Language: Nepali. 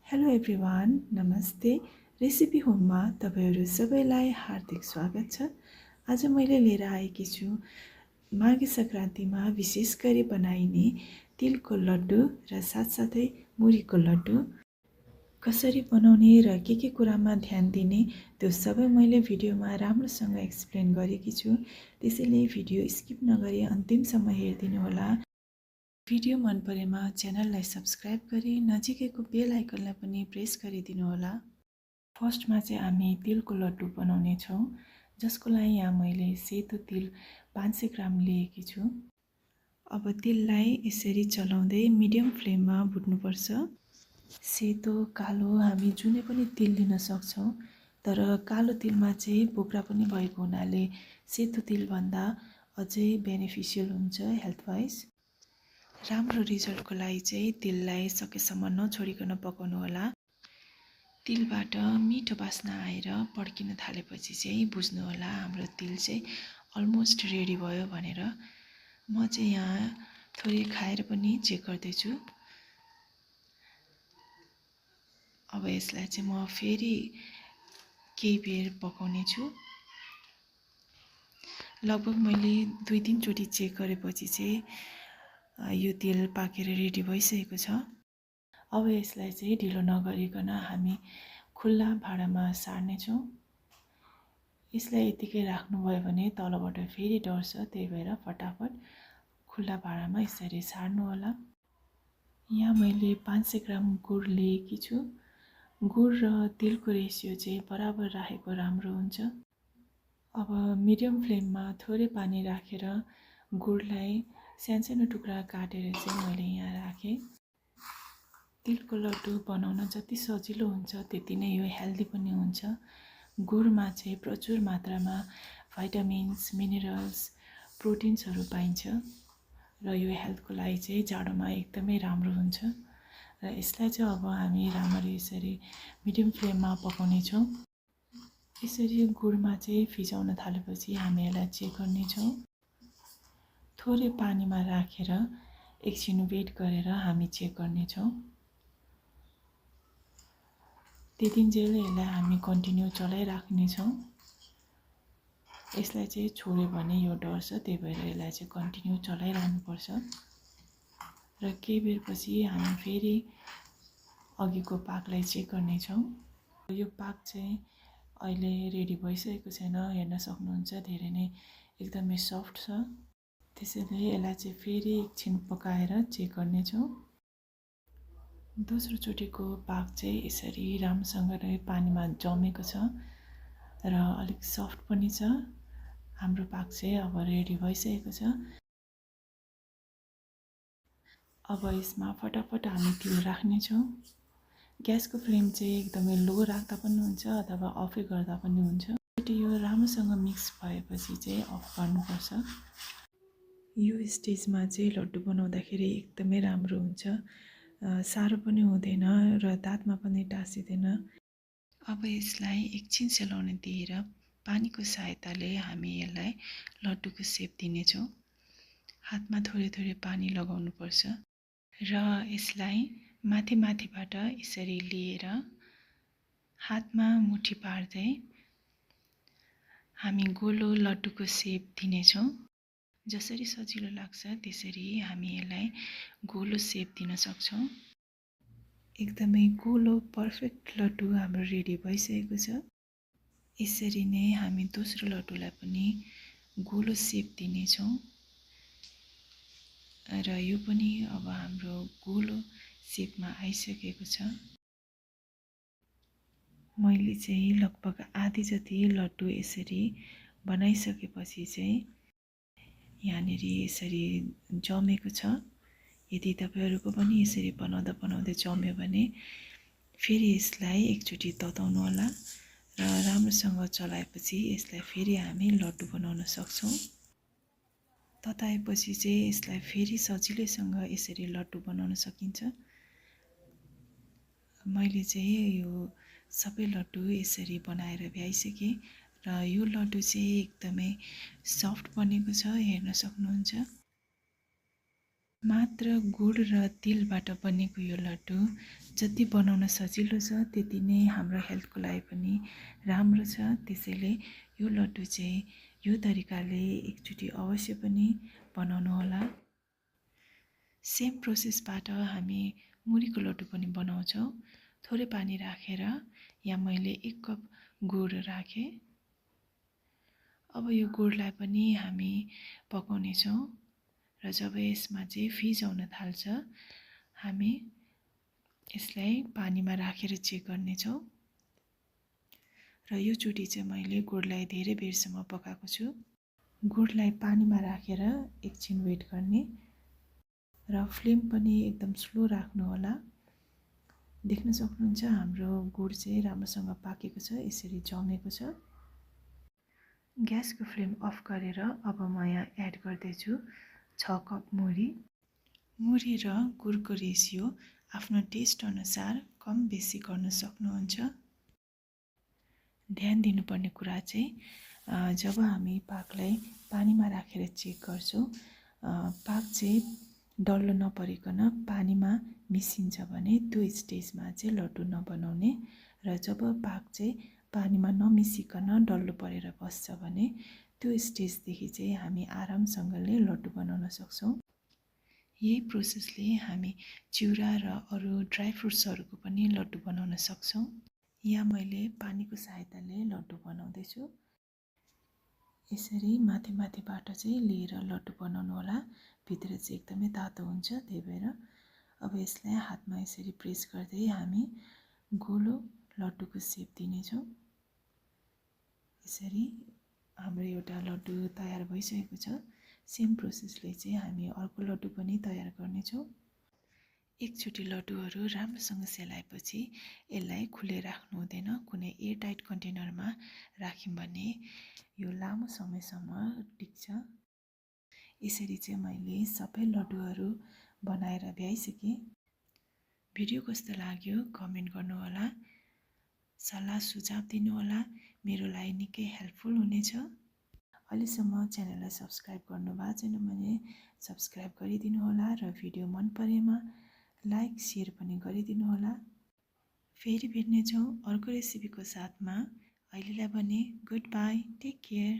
हेलो एभ्रिवान, नमस्ते। रेसिपी होममा तपाईहरु सबैलाई हार्दिक स्वागत छ। आज मैले लिएर आएकी छु माघे संक्रान्तिमा विशेष गरी बनाइने तिलको लड्डु र साथसाथै मुरीको लड्डु। कसरी बनाउने र के कुरामा ध्यान दिने त्यो सबै मैले भिडियोमा राम्रोसँग एक्सप्लेन गरेकी छु। त्यसैले भिडियो स्किप नगरी अन्तिमसम्म हेरिदिनु होला। भिडियो मन परेमा च्यानललाई सब्स्क्राइब गरी नजिकैको बेल आइकनलाई पनि प्रेस गरिदिनु होला। फर्स्टमा चाहिँ हामी तिलको लड्डु बनाउने छौं, जसको लागि यहाँ मैले सेतो तिल 500 ग्राम लिएकी छु। अब तिललाई यसरी चलाउँदै मिडियम फ्लेममा भुट्नुपर्छ। सेतो कालो हामी जुनै पनि तिल लिन सक्छौं, तर कालो तिलमा चाहिँ बोक्रा पनि भएको हुनाले सेतो तिल भन्दा अझै बेनिफिसियल हुन्छ हेल्थ वाइज। राम्रो रिजल्टको लागि चाहिँ तिललाई सकेसम्म नछोडिकन पकाउनु होला। तिलबाट मिठो बास्ना आएर पड्किन थालेपछि चाहिँ बुझ्नु होला हाम्रो तिल चाहिँ अलमोस्ट रेडी भयो भनेर। म चाहिँ यहाँ थोरै खाएर पनि चेक गर्दैछु। अब यसलाई चाहिँ म फेरि केही बेर पकाउने छु। लगभग मैले 2-3 चोटि चेक गरेपछि चाहिँ यो तिल पाकेर रेडी भइसकेको छ। अब यसलाई चाहिँ ढिलो नगरिकन हामी खुल्ला भाँडामा सार्ने छौं। यसलाई यतिकै राख्नुभयो भने तलबाट फेरि डढ्छ, त्यही भएर फटाफट खुल्ला भाँडामा यसरी सार्नु होला। यहाँ मैले 500 ग्राम गुड लिएकी छु। गुड र तिलको रेसियो चाहिँ बराबर राखेको राम्रो हुन्छ। अब मिडियम फ्लेममा थोरै पानी राखेर गुडलाई सानो टुक्रा काटेर चाहिँ मैले यहाँ राखेँ। तिलको लड्डु बनाउन जति सजिलो हुन्छ त्यति नै यो हेल्दी पनि हुन्छ। गुडमा चाहिँ प्रचुर मात्रामा भाइटामिन्स, मिनरल्स, प्रोटिन्सहरू पाइन्छ र यो हेल्थको लागि चाहिँ जाडोमा एकदमै राम्रो हुन्छ। र यसलाई चाहिँ अब हामी राम्ररी यसरी मिडियम फ्लेममा पकाउने छौं। यसरी गुडमा चाहिँ फिजाउन थालेपछि हामी यसलाई चेक गर्ने छौं। थोरै पानीमा राखेर एकछिन वेट गरेर हामी चेक गर्ने छौं। त्यतिन्जेल यसलाई हामी कन्टिन्यू चलाइराख्ने छौं। यसलाई चाहिँ छोड्यो भने यो डढ्छ, त्यही भएर यसलाई चाहिँ कन्टिन्यू चलाइरहनुपर्छ। र केही बेरपछि हामी फेरि अघिको पाकलाई चेक गर्ने छौं। यो पाक चाहिँ अहिले रेडी भइसकेको छैन, हेर्न सक्नुहुन्छ धेरै नै एकदमै सफ्ट छ। त्यसैले यसलाई चाहिँ फेरि एकछिन पकाएर चेक गर्ने छौं। दोस्रो चोटिको पाक चाहिँ यसरी राम्रोसँगले पानीमा जमेको छ र अलिक सफ्ट पनि छ। हाम्रो पाक चाहिँ अब रेडी भइसकेको छ। अब यसमा फटाफट हामी तिल राख्ने छौं। ग्यासको फ्लेम चाहिँ एकदमै लो राख्दा पनि हुन्छ अथवा अफै गर्दा पनि हुन्छ। यो राम्रोसँग मिक्स भएपछि चाहिँ अफ गर्नुपर्छ। यो स्टेजमा चाहिँ लड्डु बनाउँदाखेरि एकदमै राम्रो हुन्छ। साह्रो पनि हुँदैन र दाँतमा पनि टाँसिदैन। अब यसलाई एकछिन सेलाउन दिएर पानीको सहायताले हामी यसलाई लड्डुको शेप दिनेछौं। हातमा थोरै पानी लगाउनुपर्छ र यसलाई माथिबाट यसरी लिएर हातमा मुठी पार्दै हामी गोलो लड्डुको शेप दिनेछौं। जसरी सजिलो लाग्छ त्यसरी हामी यसलाई गोलो शेप दिन सक्छौं। एकदमै गोलो पर्फेक्ट लड्डु हाम्रो रेडी भइसकेको छ। यसरी नै हामी दोस्रो लड्डुलाई पनि गोलो शेप दिनेछौं र यो पनि अब हाम्रो गोलो शेपमा आइसकेको छ। मैले चाहिँ लगभग आधी जति लड्डु यसरी बनाइसकेपछि चाहिँ यहाँनिर यसरी जमेको छ। यदि तपाईहरुको पनि यसरी बनाउँदै जम्यो भने फेरि यसलाई एकचोटि तताउनु होला र राम्रोसँग चलाएपछि यसलाई फेरि हामी लड्डु बनाउन सक्छौं। तताएपछि चाहिँ यसलाई फेरि सजिलैसँग यसरी लड्डु बनाउन सकिन्छ। मैले चाहिँ यो सबै लड्डु यसरी बनाएर भ्याइसकेँ र यो लड्डु चाहिँ एकदमै सफ्ट बनेको छ, हेर्न सक्नुहुन्छ। मात्र गुड र तिलबाट बनेको यो लड्डु जति बनाउन सजिलो छ त्यति नै हाम्रो हेल्थको लागि पनि राम्रो छ। त्यसैले यो लड्डु चाहिँ यो तरिकाले एकचोटि अवश्य पनि बनाउनु होला। सेम प्रोसेसबाट हामी मुरीको लड्डु पनि बनाउँछौँ। थोरै पानी राखेर यहाँ मैले 1 कप गुड राखेँ। अब यो गुडलाई पनि हामी पकाउनेछौँ र जब यसमा चाहिँ फिजाउन थाल्छ हामी यसलाई पानीमा राखेर चेक गर्नेछौँ। र यो चोटि चाहिँ मैले गुडलाई धेरै बेरसम्म पकाएको छु। गुडलाई पानीमा राखेर एकछिन वेट गर्ने र फ्लेम पनि एकदम स्लो राख्नु होला। देख्न सक्नुहुन्छ हाम्रो गुड चाहिँ राम्रोसँग पाकेको छ, यसरी जमेको छ। ग्यासको फ्लेम अफ गरेर अब म यहाँ एड गर्दैछु 6 कप मुरी। मुरी र गुडको रेसियो आफ्नो टेस्ट अनुसार कम बेसी गर्न सक्नुहुन्छ। ध्यान दिनुपर्ने कुरा चाहिँ जब हामी पाकलाई पानीमा राखेर चेक गर्छौँ, पाक चाहिँ डल्लो नपरिकन पानीमा मिसिन्छ भने त्यो स्टेजमा चाहिँ लड्डु नबनाउने, र जब पाक चाहिँ पानीमा नमिसिकन डल्लो परेर बस्छ भने त्यो स्टेजदेखि चाहिँ हामी आरामसँगले लड्डु बनाउन सक्छौँ। यही प्रोसेसले हामी चिउरा र अरू ड्राई फ्रुट्सहरूको पनि लड्डु बनाउन सक्छौँ। यहाँ मैले पानीको सहायताले लड्डु बनाउँदैछु। यसरी माथि माथिबाट चाहिँ लिएर लड्डु बनाउनु होला। भित्र चाहिँ एकदमै तातो हुन्छ, त्यही भएर अब यसलाई हातमा यसरी प्रेस गर्दै हामी गोलो लड्डुको सेप दिनेछौँ। यसरी हाम्रो एउटा लड्डु तयार भइसकेको छ। सेम प्रोसेसले चाहिँ हामी अर्को लड्डु पनि तयार गर्नेछौँ। एकचोटि लड्डुहरू राम्रोसँग सेलाएपछि यसलाई खुले राख्नु हुँदैन। कुनै एयरटाइट कन्टेनरमा राख्यौँ भने यो लामो समयसम्म टिक्छ। यसरी चाहिँ मैले सबै लड्डुहरू बनाएर भ्याइसकेँ। भिडियो कस्तो लाग्यो कमेन्ट गर्नुहोला, सल्लाह सुझाव दिनुहोला, मेरो लागि निकै हेल्पफुल हुनेछ। अहिलेसम्म च्यानललाई सब्सक्राइब गर्नुभएको छैन भने सब्सक्राइब गरिदिनु होला र भिडियो मन परेमा लाइक सेयर पनि गरिदिनु होला। फेरि भेट्नेछौँ अर्को रेसिपीको साथमा। अहिलेलाई भने गुड बाई, टेक केयर।